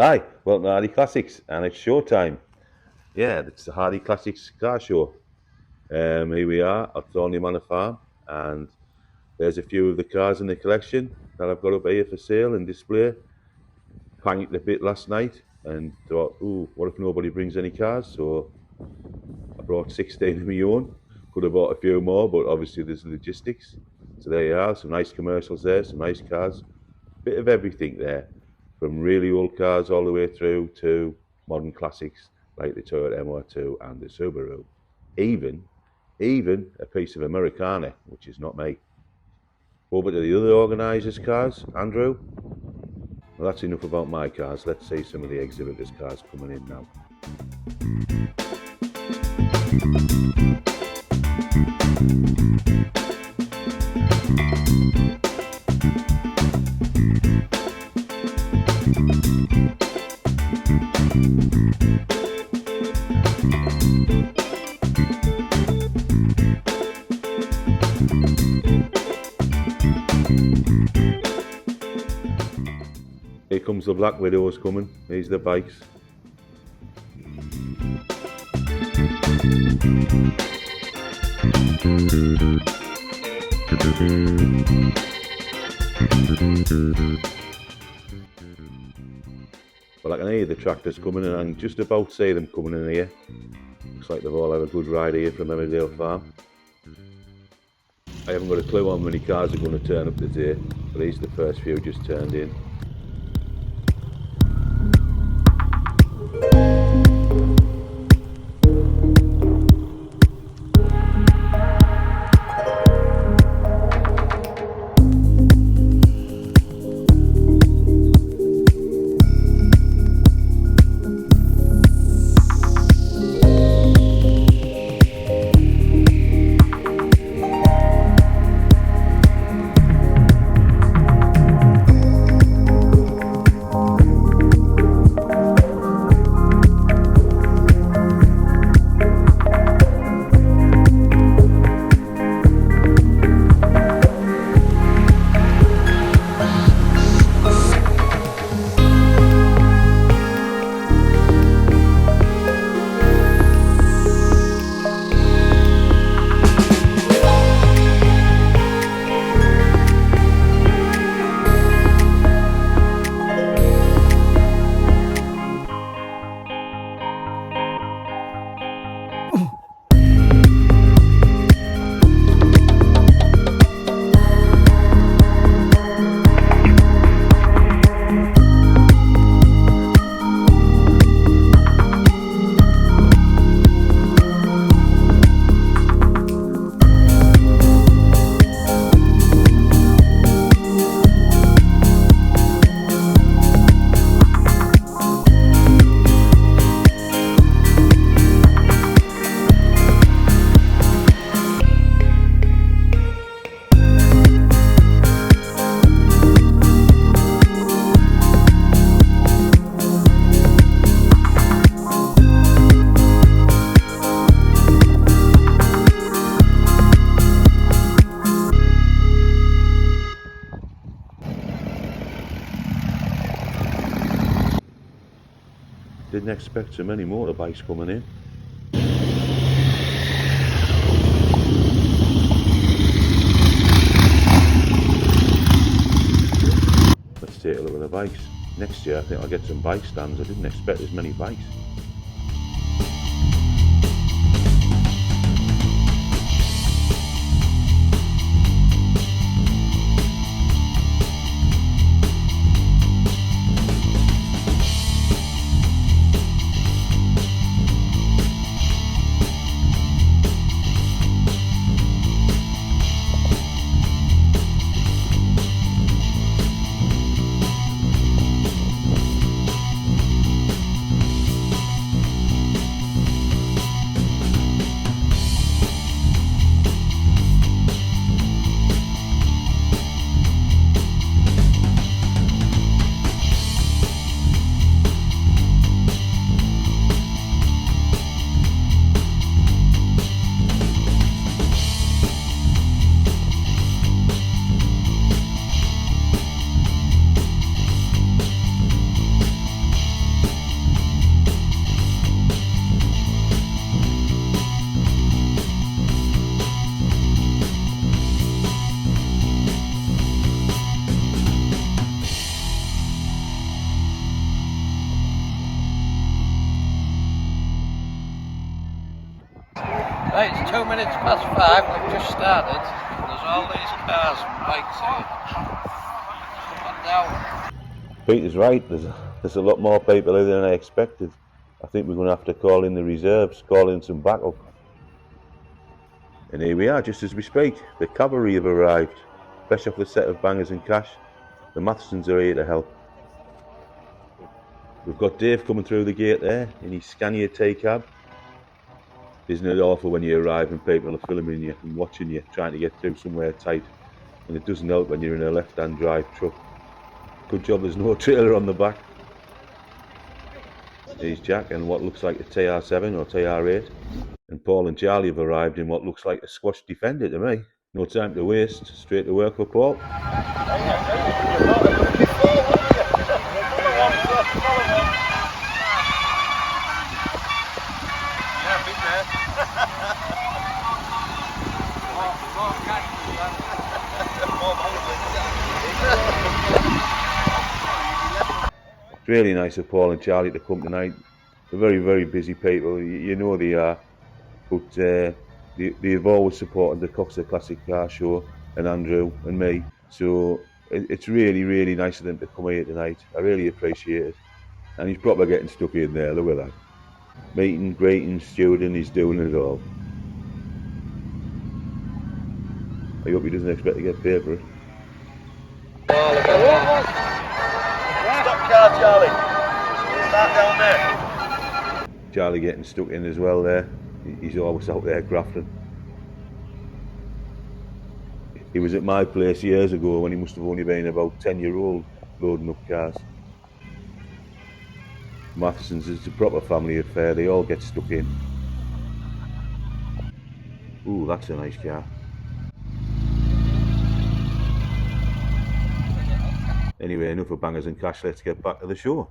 Hi, welcome to Hardy Classics, and it's showtime. Yeah, it's the Hardy Classics Car Show. Here we are at Thornley Hall Farm, and there's a few of the cars in the collection that I've got up here for sale and display. Panicked a bit last night and thought, ooh, what if nobody brings any cars? So I brought 16 of my own. Could have bought a few more, but obviously there's logistics. So there you are, some nice commercials there, some nice cars. Bit of everything there, from really old cars all the way through to modern classics like the Toyota MR2 and the Subaru. Even a piece of Americana, which is not me. Over to the other organisers' cars, Andrew. Well, that's enough about my cars. Let's see some of the exhibitors' cars coming in now. Here comes the Black Widows coming. These are the bikes. Well, I can hear the tractors coming in, and just about see them coming in here. Looks like they've all had a good ride here from Emmerdale Farm. I haven't got a clue how many cars are going to turn up today, but these are the first few just turned in. Didn't expect so many motorbikes coming in. Let's take a look at the bikes. Next year I think I'll get some bike stands. I didn't expect as many bikes. Right, it's 2 minutes past 5, we've just started. There's all these cars and bikes here. Come on down. Peter's right, there's a lot more people here than I expected. I think we're going to have to call in the reserves, call in some backup. And here we are, just as we speak. The cavalry have arrived, fresh off the set of Bangers and Cash. The Mathesons are here to help. We've got Dave coming through the gate there in his Scania T-cab. Isn't it awful when you arrive and people are filming you and watching you, trying to get through somewhere tight? And it doesn't help when you're in a left-hand drive truck. Good job there's no trailer on the back. Here's Jack and what looks like a TR7 or TR8. And Paul and Charlie have arrived in what looks like a squash Defender to me. No time to waste, straight to work for Paul. It's really nice of Paul and Charlie to come tonight. They're very, very busy people, you know they are, but they've always supported the Coxhoe Classics Car Show and Andrew and me, so it's really, really nice of them to come here tonight. I really appreciate it. And he's proper getting stuck in there, look at that. Meeting, greeting, stewarding, he's doing it all. I hope he doesn't expect to get paid for it. Stop car, Charlie. Start down there. Charlie getting stuck in as well there. He's always out there grafting. He was at my place years ago when he must have only been about 10-year-old loading up cars. Matheson's is a proper family affair, they all get stuck in. Ooh, that's a nice car. Anyway, enough of Bangers and Cash, let's get back to the show.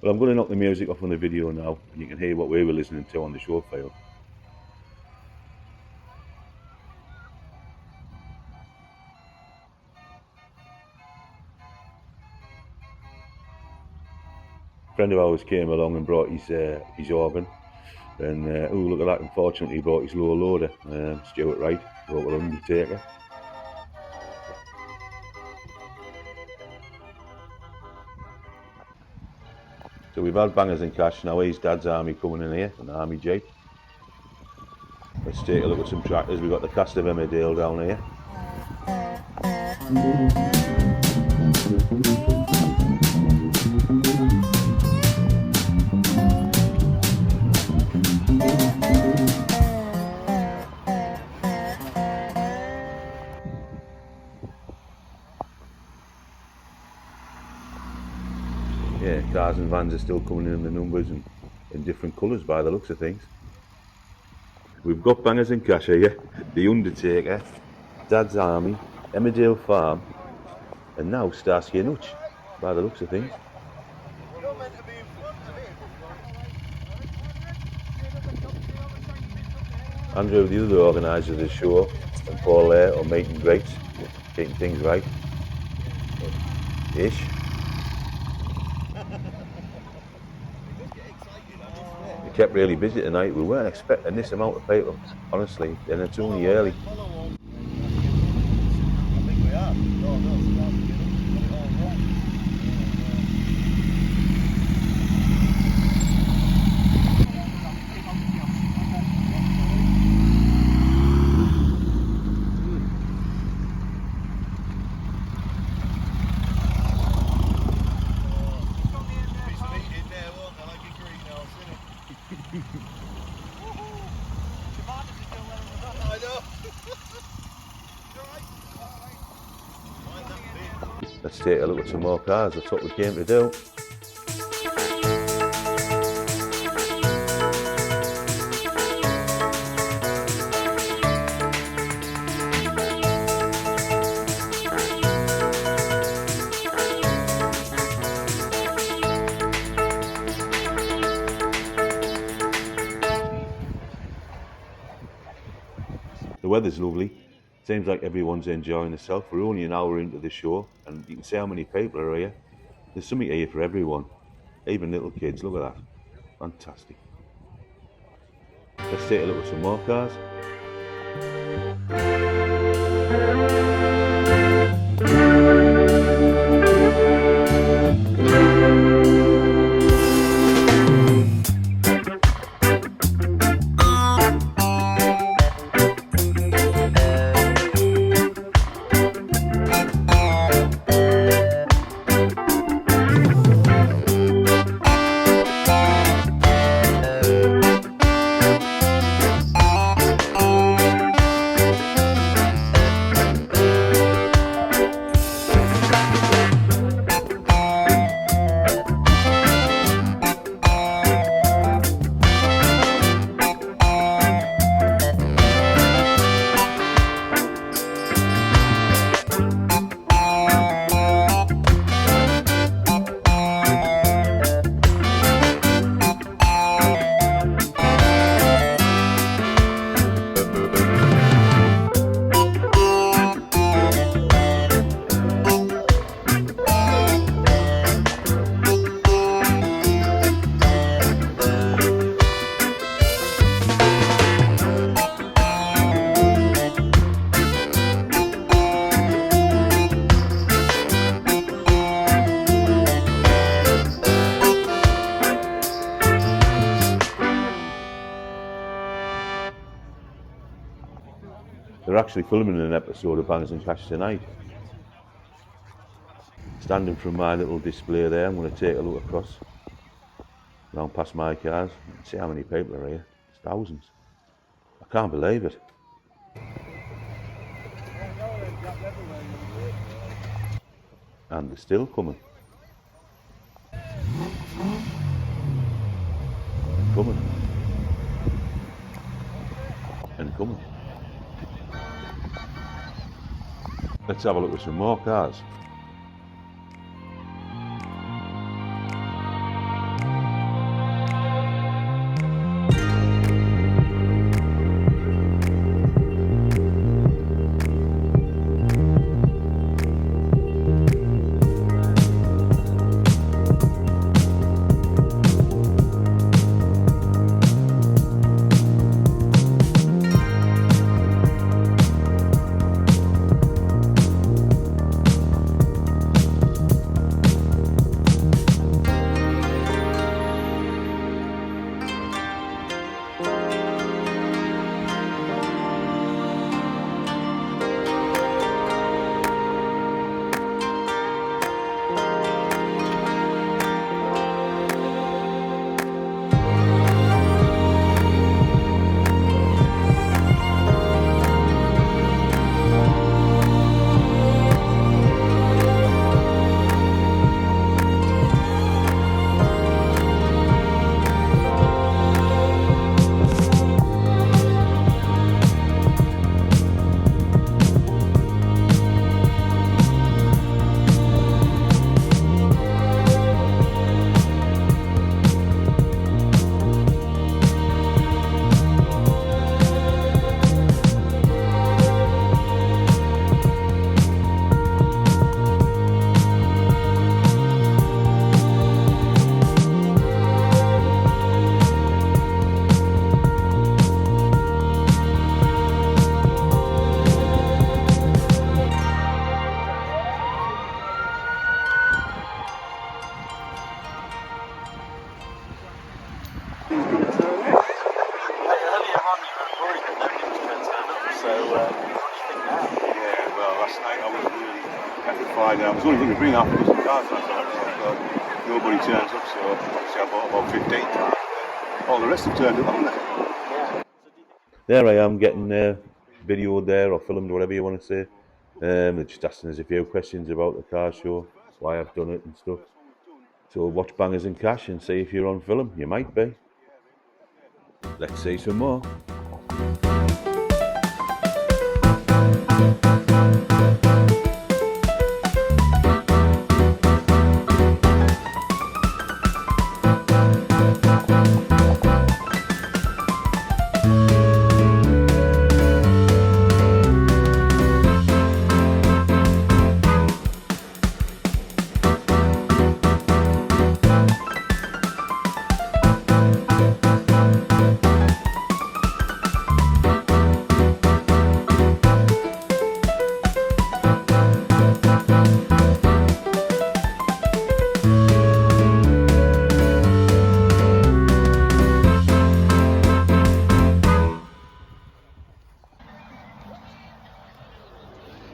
Well, I'm going to knock the music off on the video now, and you can hear what we were listening to on the show file. A friend of ours came along and brought his organ, and oh, look at that, unfortunately he brought his low loader, Stuart Wright, local undertaker. So we've had Bangers and Cash, now here's Dad's Army coming in here, an Army Jeep. Let's take a look at some tractors. We've got the cast of Emmerdale down here. Yeah, cars and vans are still coming in the numbers and in different colours by the looks of things. We've got Bangers and Cash here, The Undertaker, Dad's Army, Emmerdale Farm, and now Starsky and Hutch by the looks of things. Andrew, the other organiser of the show, and Paul there are making great, getting things right. Ish. We kept really busy tonight. We weren't expecting this amount of people, honestly, and it's only early. Let's take a look at some more cars. That's what we came to do. The weather's lovely. Seems like everyone's enjoying themselves. We're only an hour into the show and you can see how many people are here. There's something here for everyone, even little kids. Look at that, fantastic. Let's take a look at some more cars. They're actually filming an episode of Bangers and Cash tonight. Standing from my little display there, I'm going to take a look across, round past my cars, and see how many people are here. It's thousands. I can't believe it. And they're still coming. And coming. And coming. Let's have a look at some more cars. Yeah, well, last night I was really petrified. I was only going to bring half a dozen cars last night, so nobody turns up, so obviously I bought about 15 cars. All the rest have turned up, haven't they? There I am getting videoed there or filmed, whatever you want to say. They're just asking us a few questions about the car show, why I've done it and stuff. So watch Bangers and Cash and see if you're on film. You might be. Let's see some more.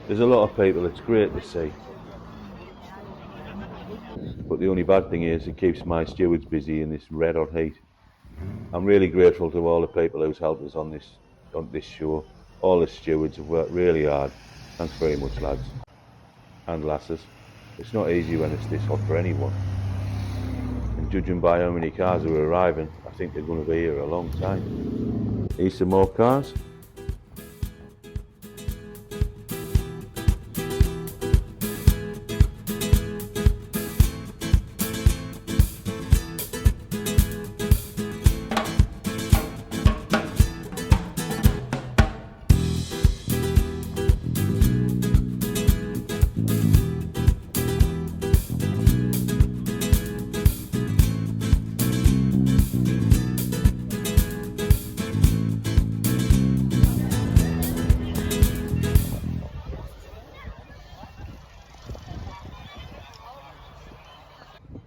There's a lot of people, it's great to see. But the only bad thing is it keeps my stewards busy in this red hot heat. I'm really grateful to all the people who's helped us on this show. All the stewards have worked really hard. Thanks very much, lads and lasses. It's not easy when it's this hot for anyone. And judging by how many cars are arriving, I think they're going to be here a long time. Here's some more cars.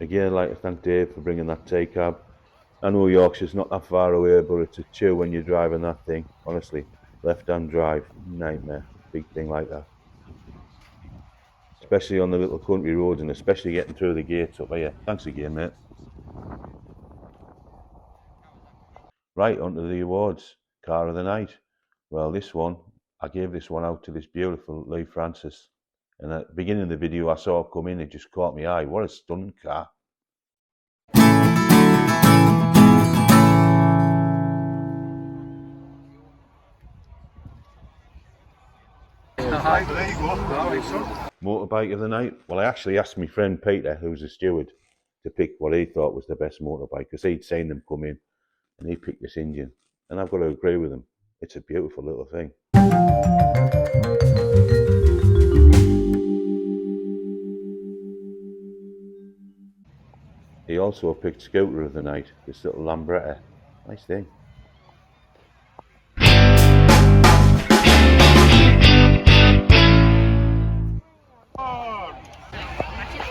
Again, I'd like to thank Dave for bringing that T-cab. I know Yorkshire's not that far away, but it's a chew when you're driving that thing. Honestly, left-hand drive, nightmare. Big thing like that. Especially on the little country roads and especially getting through the gates up here. Thanks again, mate. Right, on to the awards. Car of the night. Well, this one, I gave this one out to this beautiful Lee Francis. And at the beginning of the video, I saw it come in, it just caught my eye. What a stunning car. Motorbike of the night. Well, I actually asked my friend Peter, who's a steward, to pick what he thought was the best motorbike, because he'd seen them come in, and he picked this engine. And I've got to agree with him. It's a beautiful little thing. He also picked Scooter of the night, this little Lambretta. Nice thing.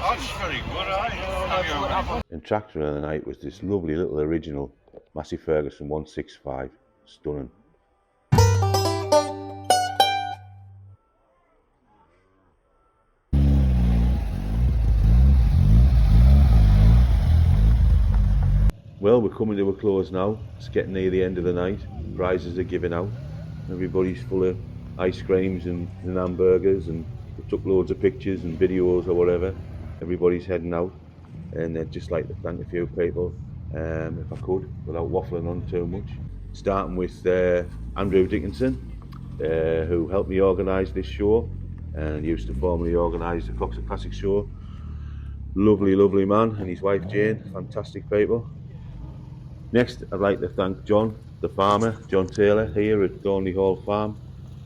That's very good, eh? And tractor of the night was this lovely little original Massey Ferguson 165. Stunning. Well, we're coming to a close now. It's getting near the end of the night. Prizes are giving out. Everybody's full of ice creams and hamburgers, and we took loads of pictures and videos or whatever. Everybody's heading out, and I'd just like to thank a few people, if I could, without waffling on too much. Starting with Andrew Dickinson, who helped me organise this show and used to formerly organise the Coxhoe Classics Show. Lovely, lovely man, and his wife Jane, fantastic people. Next, I'd like to thank John, the farmer, John Taylor, here at Thornley Hall Farm.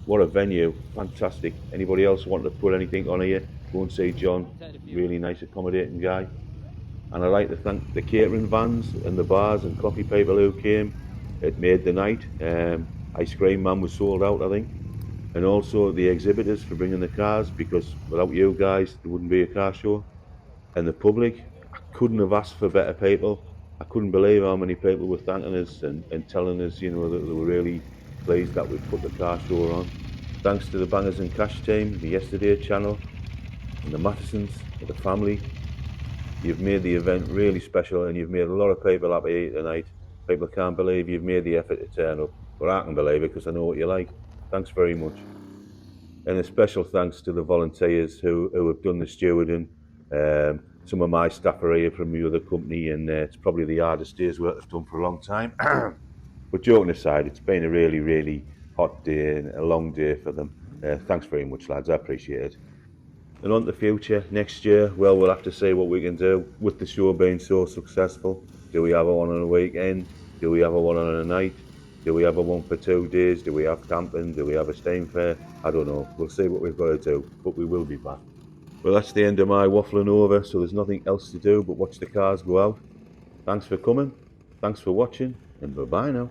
What a venue, fantastic. Anybody else want to put anything on here, go and see John, really nice accommodating guy. And I'd like to thank the catering vans and the bars and coffee people who came. It made the night. Ice cream man was sold out, I think. And also the exhibitors for bringing the cars, because without you guys there wouldn't be a car show. And the public, I couldn't have asked for better people. I couldn't believe how many people were thanking us and telling us, you know, that they were really pleased that we put the car show on. Thanks to the Bangers and Cash team, the Yesterday channel, and the Mathesons, and the family. You've made the event really special, and you've made a lot of people happy tonight. People can't believe you've made the effort to turn up, but I can believe it because I know what you like. Thanks very much. And a special thanks to the volunteers who have done the stewarding. Some of my staff are here from the other company, and it's probably the hardest day's work I've done for a long time. But joking aside, it's been a really, really hot day and a long day for them. Thanks very much, lads. I appreciate it. And on to the future, next year, well, we'll have to see what we can do with the show being so successful. Do we have a one on a weekend? Do we have a one on a night? Do we have a one for 2 days? Do we have camping? Do we have a steam fair? I don't know. We'll see what we've got to do, but we will be back. Well, that's the end of my waffling over, so there's nothing else to do but watch the cars go out. Thanks for coming, thanks for watching, and bye-bye now.